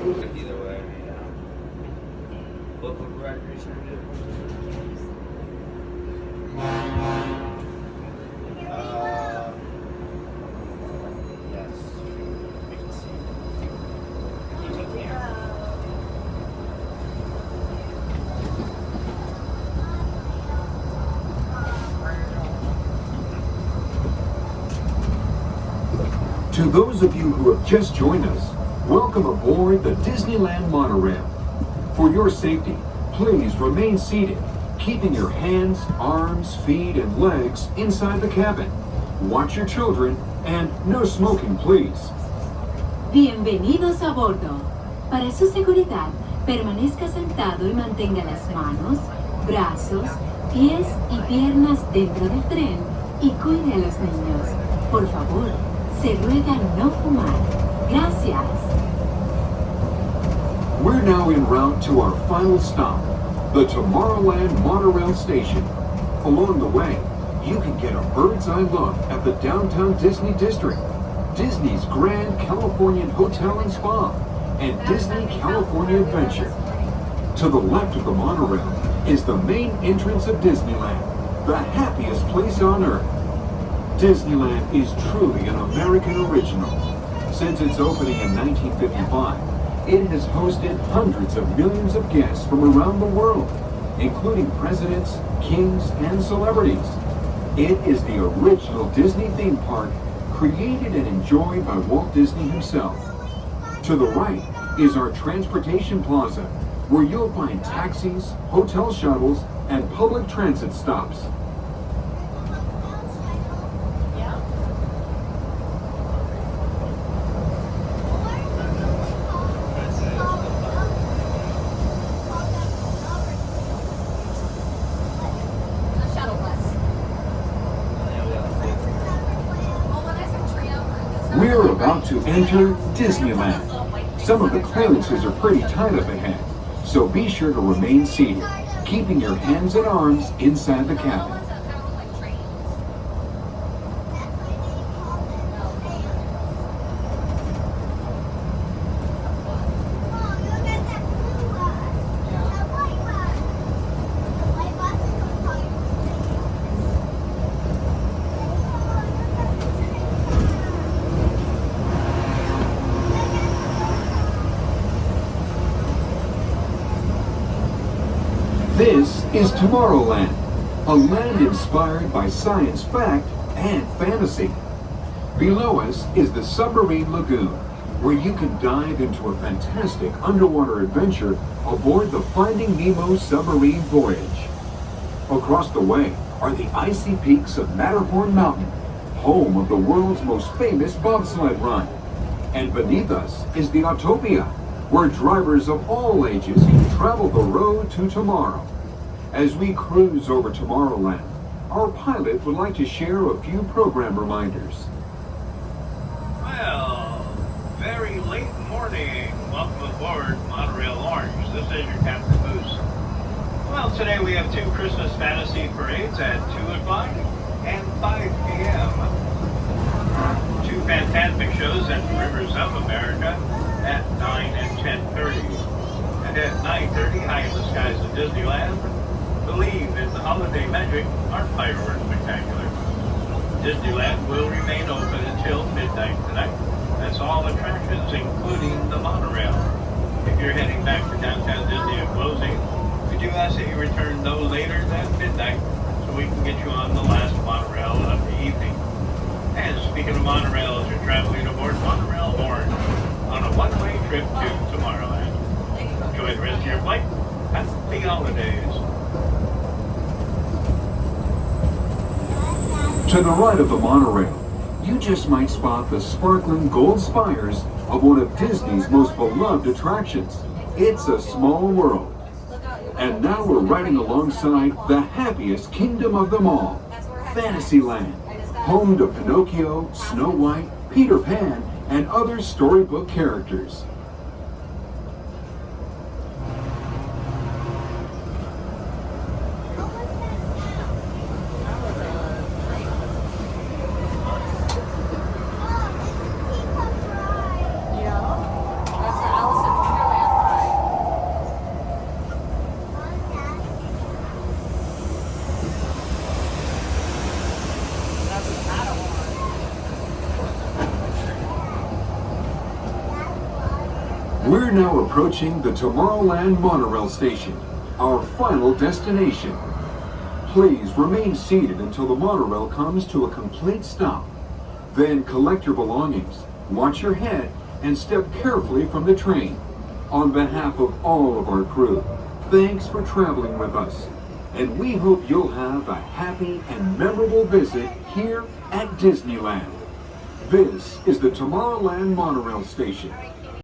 Either way, what would recreation do? Yes, we can see. To those of you who have just joined us, welcome aboard the Disneyland Monorail. For your safety, please remain seated, keeping your hands, arms, feet, and legs inside the cabin. Watch your children, and no smoking, please. Bienvenidos a bordo. Para su seguridad, permanezca sentado y mantenga las manos, brazos, pies y piernas dentro del tren y cuide a los niños. Por favor, se ruega no fumar. Gracias. We're now en route to our final stop, the Tomorrowland Monorail Station. Along the way, you can get a bird's eye look at the downtown Disney District, Disney's Grand Californian Hotel and Spa, and Disney California Adventure. To the left of the monorail is the main entrance of Disneyland, the happiest place on earth. Disneyland is truly an American original. Since its opening in 1955, it has hosted hundreds of millions of guests from around the world, including presidents, kings, and celebrities. It is the original Disney theme park, created and enjoyed by Walt Disney himself. To the right is our transportation plaza, where you'll find taxis, hotel shuttles, and public transit stops. We're about to enter Disneyland. Some of the clearances are pretty tight up ahead, so be sure to remain seated, keeping your hands and arms inside the cabin. This is Tomorrowland, a land inspired by science fact and fantasy. Below us is the Submarine Lagoon, where you can dive into a fantastic underwater adventure aboard the Finding Nemo submarine voyage. Across the way are the icy peaks of Matterhorn Mountain, home of the world's most famous bobsled run. And beneath us is the Autopia, where drivers of all ages can travel the road to tomorrow. As we cruise over Tomorrowland, our pilot would like to share a few program reminders. Well, very late morning. Welcome aboard Monorail Orange. This is your Captain Moose. Well, today we have 2 Christmas fantasy parades at 2 o'clock and 5 p.m. 2 fantastic shows at Rivers of America at 9 and 10:30. And at 9:30, High in the Skies of Disneyland, Believe in the Holiday Magic, our fireworks spectacular. Disneyland will remain open until midnight tonight. That's all attractions, including the monorail. If you're heading back to downtown Disney at closing, we do ask that you return no later than midnight so we can get you on the last monorail of the evening. And speaking of monorails, you're traveling aboard Monorail Orange on a one-way trip to Tomorrowland. Enjoy the rest of your flight. Happy holidays. To the right of the monorail, you just might spot the sparkling gold spires of one of Disney's most beloved attractions. It's a small world. And now we're riding alongside the happiest kingdom of them all, Fantasyland, home to Pinocchio, Snow White, Peter Pan, and other storybook characters. We're now approaching the Tomorrowland Monorail station, our final destination. Please remain seated until the monorail comes to a complete stop. Then collect your belongings, watch your head, and step carefully from the train. On behalf of all of our crew, thanks for traveling with us. And we hope you'll have a happy and memorable visit here at Disneyland. This is the Tomorrowland Monorail Station.